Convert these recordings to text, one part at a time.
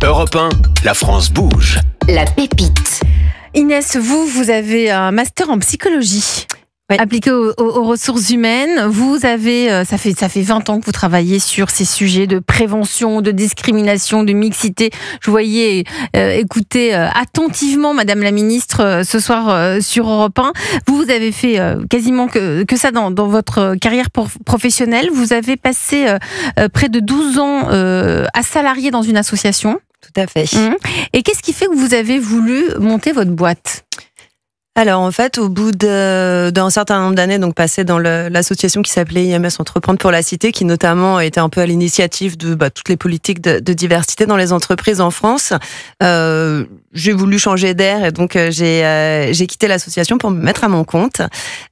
Europe 1, la France bouge. La pépite. Inès, vous avez un master en psychologie. Oui. Appliqué aux ressources humaines. Vous avez, ça fait 20 ans que vous travaillez sur ces sujets de prévention, de discrimination, de mixité. Je voyais écouter attentivement Madame la Ministre ce soir sur Europe 1. Vous avez fait quasiment que ça dans votre carrière professionnelle. Vous avez passé près de 12 ans à salarié dans une association. Tout à fait. Et qu'est-ce qui fait que vous avez voulu monter votre boîte ? Alors en fait, au bout d'un certain nombre d'années, donc passées dans l'association qui s'appelait IMS Entreprendre pour la Cité, qui notamment était un peu à l'initiative de toutes les politiques de diversité dans les entreprises en France, j'ai voulu changer d'air et donc j'ai quitté l'association pour me mettre à mon compte,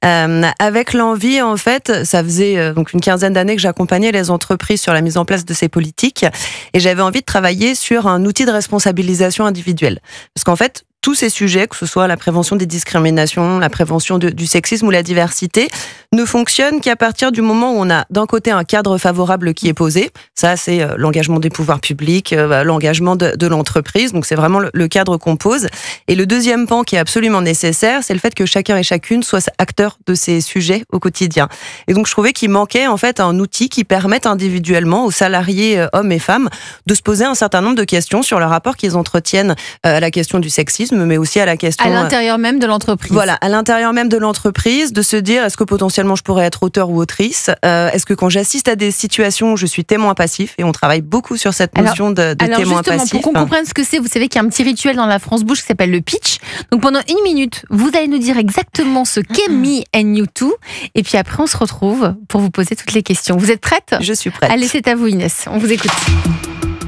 avec l'envie, en fait, ça faisait donc une quinzaine d'années que j'accompagnais les entreprises sur la mise en place de ces politiques et j'avais envie de travailler sur un outil de responsabilisation individuelle. Parce qu'en fait, tous ces sujets, que ce soit la prévention des discriminations, la prévention du sexisme ou la diversité, ne fonctionnent qu'à partir du moment où on a d'un côté un cadre favorable qui est posé. Ça, c'est l'engagement des pouvoirs publics, l'engagement de l'entreprise. Donc, c'est vraiment le cadre qu'on pose. Et le deuxième pan qui est absolument nécessaire, c'est le fait que chacun et chacune soit acteur de ces sujets au quotidien. Et donc, je trouvais qu'il manquait en fait un outil qui permette individuellement aux salariés hommes et femmes de se poser un certain nombre de questions sur le rapport qu'ils entretiennent à la question du sexisme, mais aussi à la question... À l'intérieur même de l'entreprise. Voilà, à l'intérieur même de l'entreprise, de se dire, est-ce que potentiellement je pourrais être auteur ou autrice ? Est-ce que quand j'assiste à des situations où je suis témoin passif, et on travaille beaucoup sur cette notion de témoin passif. Alors justement, pour qu'on comprenne ce que c'est, vous savez qu'il y a un petit rituel dans la France Bouge qui s'appelle le pitch. Donc pendant 1 minute, vous allez nous dire exactement ce qu'est Me and You Too, et puis après on se retrouve pour vous poser toutes les questions. Vous êtes prête ? Je suis prête. Allez, c'est à vous Inès, on vous écoute.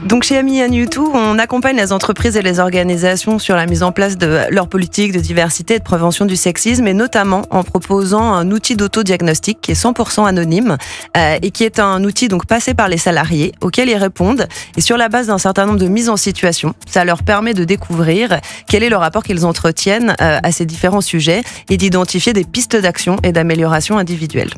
Donc chez Me and You Too, on accompagne les entreprises et les organisations sur la mise en place de leur politique de diversité et de prévention du sexisme, et notamment en proposant un outil d'autodiagnostic qui est 100% anonyme et qui est un outil donc passé par les salariés auquel ils répondent, et sur la base d'un certain nombre de mises en situation, ça leur permet de découvrir quel est le rapport qu'ils entretiennent à ces différents sujets et d'identifier des pistes d'action et d'amélioration individuelle.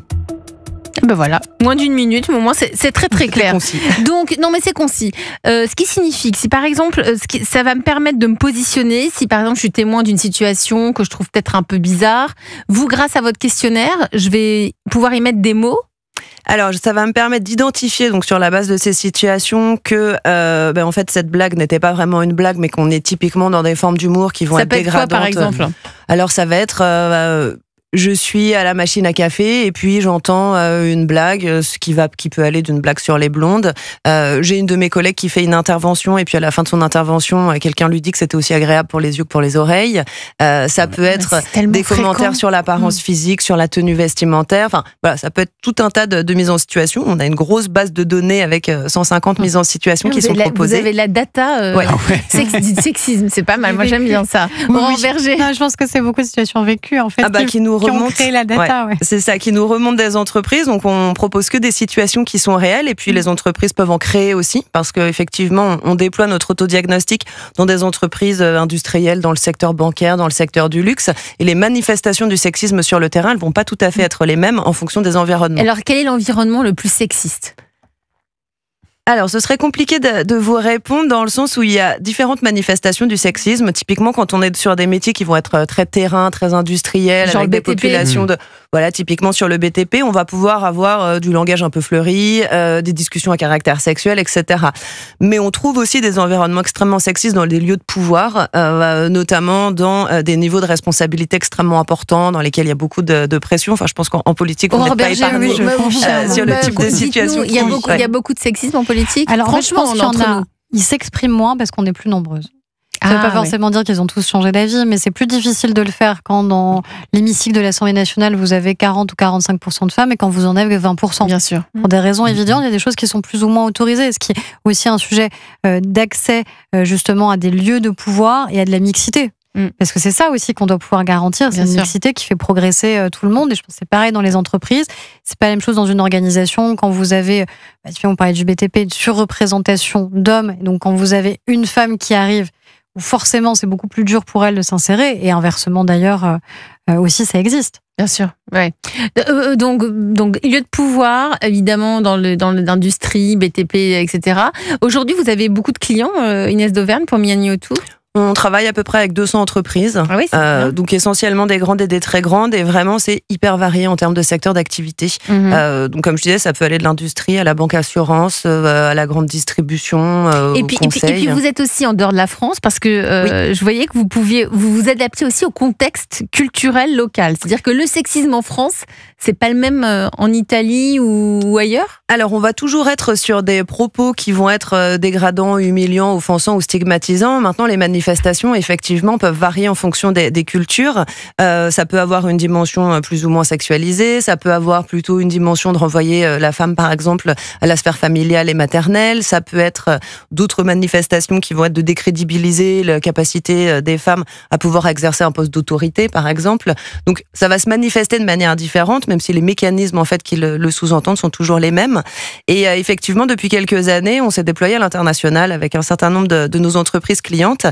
Ben voilà, moins d'1 minute, mais au moins c'est très très clair. Concis. Donc, non mais c'est concis. Ce qui signifie que si par exemple, ça va me permettre de me positionner, si par exemple je suis témoin d'une situation que je trouve peut-être un peu bizarre, vous, grâce à votre questionnaire, je vais pouvoir y mettre des mots. Alors, ça va me permettre d'identifier, donc sur la base de ces situations, que en fait cette blague n'était pas vraiment une blague, mais qu'on est typiquement dans des formes d'humour qui vont être dégradantes. Ça peut être quoi, par exemple ? Alors, ça va être je suis à la machine à café et puis j'entends une blague, qui peut aller d'une blague sur les blondes. J'ai une de mes collègues qui fait une intervention et puis à la fin de son intervention, quelqu'un lui dit que c'était aussi agréable pour les yeux que pour les oreilles. Ça peut être des commentaires sur l'apparence physique, sur la tenue vestimentaire. Enfin, voilà, ça peut être tout un tas de mises en situation. On a une grosse base de données avec 150 mises en situation qui sont proposées. Vous avez la data sexisme, c'est pas mal. Moi, j'aime bien ça. Oui, je pense que c'est beaucoup de situations vécues en fait. Qui nous ont créé la data, ouais. C'est ça, qui nous remonte des entreprises. Donc, on propose que des situations qui sont réelles. Et puis, les entreprises peuvent en créer aussi. Parce qu'effectivement, on déploie notre autodiagnostic dans des entreprises industrielles, dans le secteur bancaire, dans le secteur du luxe. Et les manifestations du sexisme sur le terrain, elles vont pas tout à fait être les mêmes en fonction des environnements. Alors, quel est l'environnement le plus sexiste ? Alors, ce serait compliqué de vous répondre dans le sens où il y a différentes manifestations du sexisme. Typiquement, quand on est sur des métiers qui vont être très terrain, très industriels, genre avec des populations de... Voilà, typiquement sur le BTP, on va pouvoir avoir du langage un peu fleuri, des discussions à caractère sexuel, etc. Mais on trouve aussi des environnements extrêmement sexistes dans les lieux de pouvoir, notamment dans des niveaux de responsabilité extrêmement importants, dans lesquels il y a beaucoup de pression. Enfin, je pense qu'en politique, on n'est pas épargné sur le type de situation. Il y a beaucoup de sexisme en politique. Alors, franchement, je pense qu'il y en a. Ils s'expriment moins parce qu'on est plus nombreuses. Ça ne veut pas forcément dire qu'ils ont tous changé d'avis, mais c'est plus difficile de le faire quand dans l'hémicycle de l'Assemblée nationale, vous avez 40 ou 45% de femmes et quand vous en avez 20%. Bien sûr. Pour des raisons évidentes, il y a des choses qui sont plus ou moins autorisées, ce qui est aussi un sujet d'accès justement à des lieux de pouvoir et à de la mixité. Parce que c'est ça aussi qu'on doit pouvoir garantir, c'est une mixité qui fait progresser tout le monde. Et je pense que c'est pareil dans les entreprises. C'est pas la même chose dans une organisation quand vous avez, on parlait du BTP, une surreprésentation d'hommes. Donc quand vous avez une femme qui arrive, où forcément c'est beaucoup plus dur pour elle de s'insérer, et inversement d'ailleurs aussi, ça existe. Bien sûr, ouais. Donc, lieu de pouvoir, évidemment, dans l'industrie, BTP, etc. Aujourd'hui, vous avez beaucoup de clients, Inès d'Auvergne, pour Miami Autour. On travaille à peu près avec 200 entreprises, donc essentiellement des grandes et des très grandes, et vraiment c'est hyper varié en termes de secteur d'activité. Donc comme je disais, ça peut aller de l'industrie à la banque assurance, à la grande distribution, au conseil. Et puis vous êtes aussi en dehors de la France, parce que je voyais que vous vous adaptez aussi au contexte culturel local. C'est-à-dire que le sexisme en France, c'est pas le même en Italie ou ailleurs ? Alors on va toujours être sur des propos qui vont être dégradants, humiliants, offensants ou stigmatisants. Maintenant les manifestations effectivement peuvent varier en fonction des cultures. Ça peut avoir une dimension plus ou moins sexualisée, ça peut avoir plutôt une dimension de renvoyer la femme par exemple à la sphère familiale et maternelle, ça peut être d'autres manifestations qui vont être de décrédibiliser la capacité des femmes à pouvoir exercer un poste d'autorité par exemple. Donc ça va se manifester de manière différente, même si les mécanismes en fait qui le sous-entendent sont toujours les mêmes. Et effectivement depuis quelques années on s'est déployé à l'international avec un certain nombre de nos entreprises clientes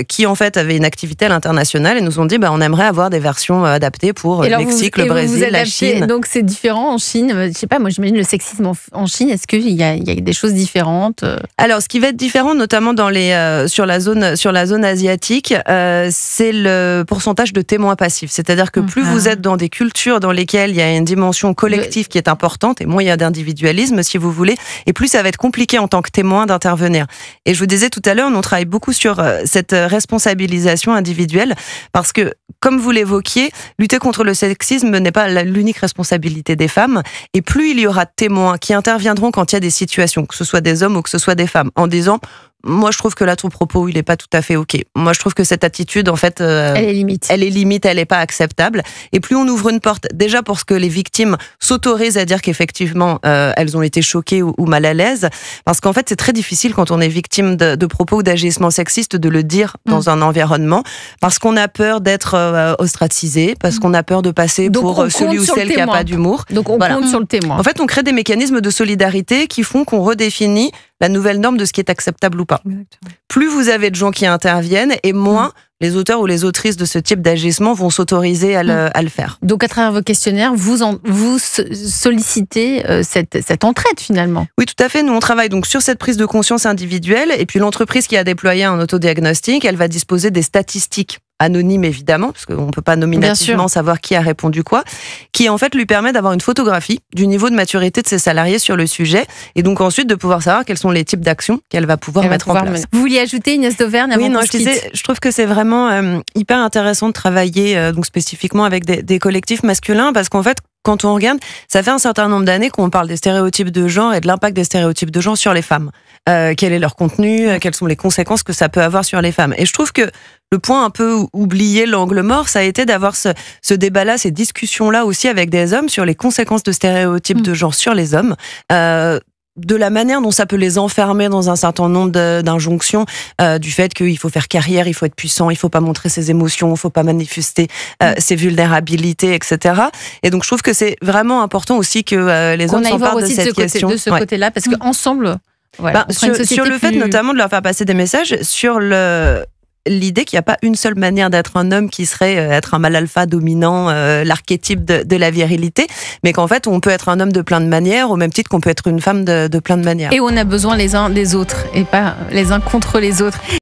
qui en fait avaient une activité à l'international et nous ont dit on aimerait avoir des versions adaptées pour le Mexique, le Brésil, la Chine. Donc c'est différent en Chine. Je sais pas, moi j'imagine le sexisme en Chine. Est-ce qu'il y a des choses différentes ? Alors ce qui va être différent, notamment sur la zone asiatique, c'est le pourcentage de témoins passifs. C'est-à-dire que plus vous êtes dans des cultures dans lesquelles il y a une dimension collective qui est importante, et moins il y a d'individualisme si vous voulez, et plus ça va être compliqué en tant que témoin d'intervenir. Et je vous disais tout à l'heure, on travaille beaucoup sur cette responsabilisation individuelle, parce que, comme vous l'évoquiez, lutter contre le sexisme n'est pas l'unique responsabilité des femmes, et plus il y aura de témoins qui interviendront quand il y a des situations, que ce soit des hommes ou que ce soit des femmes, en disant moi je trouve que là ton propos il est pas tout à fait ok. Moi je trouve que cette attitude en fait elle est limite, elle est pas acceptable. Et plus on ouvre une porte déjà pour ce que les victimes s'autorisent à dire qu'effectivement elles ont été choquées ou mal à l'aise, parce qu'en fait c'est très difficile quand on est victime de propos ou d'agissements sexistes de le dire dans un environnement, parce qu'on a peur d'être ostracisé, parce qu'on a peur de passer pour celui ou celle qui a pas d'humour. Donc on compte sur le témoin. En fait on crée des mécanismes de solidarité qui font qu'on redéfinit la nouvelle norme de ce qui est acceptable ou pas. Exactement. Plus vous avez de gens qui interviennent, et moins les auteurs ou les autrices de ce type d'agissement vont s'autoriser à le faire. Donc à travers vos questionnaires, vous sollicitez cette entraide finalement. Oui, tout à fait. Nous, on travaille donc sur cette prise de conscience individuelle, et puis l'entreprise qui a déployé un autodiagnostic, elle va disposer des statistiques anonyme évidemment, parce qu'on ne peut pas nominativement savoir qui a répondu quoi, qui en fait lui permet d'avoir une photographie du niveau de maturité de ses salariés sur le sujet, et donc ensuite de pouvoir savoir quels sont les types d'actions qu'elle va pouvoir mettre en place. Vous vouliez ajouter, Inès d'Auvergne, avant qu'on se quitte ? Je trouve que c'est vraiment hyper intéressant de travailler donc spécifiquement avec des collectifs masculins, parce qu'en fait, quand on regarde, ça fait un certain nombre d'années qu'on parle des stéréotypes de genre et de l'impact des stéréotypes de genre sur les femmes. Quel est leur contenu, quelles sont les conséquences que ça peut avoir sur les femmes. Et je trouve que le point un peu oublié, l'angle mort, ça a été d'avoir ce débat-là, ces discussions-là aussi avec des hommes sur les conséquences de stéréotypes de genre sur les hommes. De la manière dont ça peut les enfermer dans un certain nombre d'injonctions, du fait qu'il faut faire carrière, il faut être puissant, il faut pas montrer ses émotions, il faut pas manifester ses vulnérabilités, etc. Et donc je trouve que c'est vraiment important aussi que les hommes s'emparent de cette question. De ce côté-là, parce qu'ensemble, sur le fait notamment de leur faire passer des messages sur l'idée qu'il n'y a pas une seule manière d'être un homme qui serait être un mâle alpha dominant, l'archétype de la virilité, mais qu'en fait on peut être un homme de plein de manières, au même titre qu'on peut être une femme de plein de manières. Et on a besoin les uns des autres, et pas les uns contre les autres.